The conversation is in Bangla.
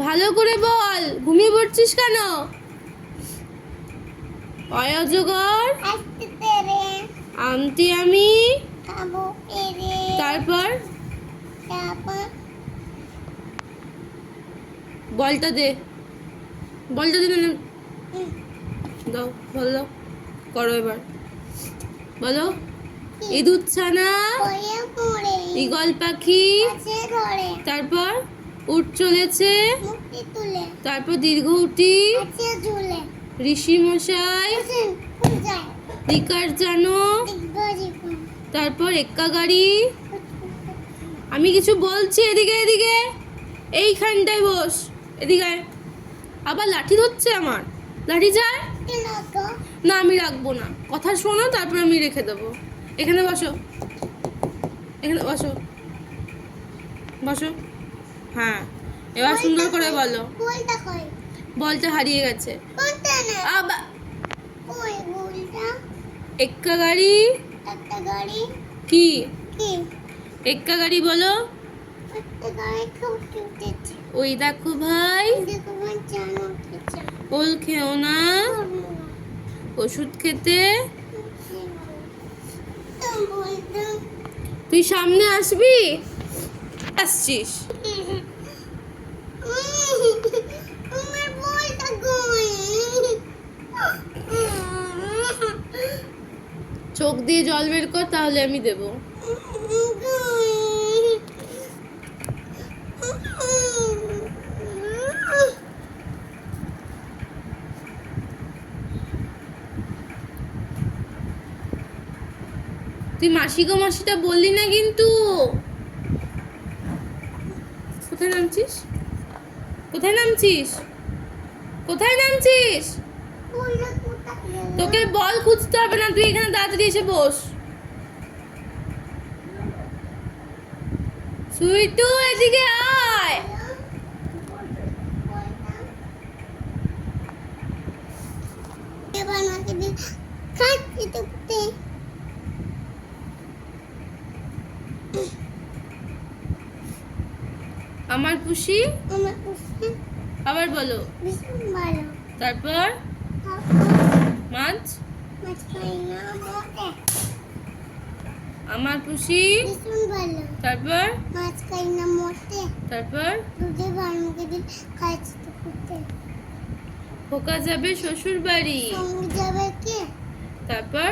ভালো করে বল, ঘুমিয়ে পড়ছিস কেন? অজগর আমটি আমি তারপর বলটা দে, বলটা দে মানে দাও, বলো, করো এবার বলো। ইঁদুর ছানা, ঈগল পাখি, তারপর উঠ চলেছে, তারপর দীর্ঘ উটি, ঋষি মশাই, লিকার জানো, তারপর এক্কা গাড়ি। আমি কিছু বলছি, এদিকে এদিকে, এইখানটায় বস, এদিকে আয়। আবার লাঠি ধরছে আমার, লাঠি যায় না, আমি রাখবো না, কথা শোনো তারপর আমি রেখে দেবো। এখানে বসো, এখানে বসো, বসো। হ্যাঁ, এবার সুন্দর করে বলো। বলটা হারিয়ে গেছে। এক্কা গাড়ি কি? এক্কা গাড়ি বলো। ওই দেখো ভাই, ওল খেও না, ওষুধ খেতে। তুই সামনে আসবি? আসছিস? চোখ দিয়ে জল বের কর, তাহলে আমি দেব। তুই মাসি গো মাসিটা বললি না কিন্তু। কোথায় নামছিস? কোথায় নামছিস? কোথায় নামছিস? তোকে বল খুঁজতে হবে না, তুই এখানে তাড়াতাড়ি এসে বস। সুইটু এদিকে আয়। আমার পুষি, আবার বলো। তারপর মাছ, আমার পুষি, তারপর তারপর খোকা যাবে শ্বশুর বাড়ি, তারপর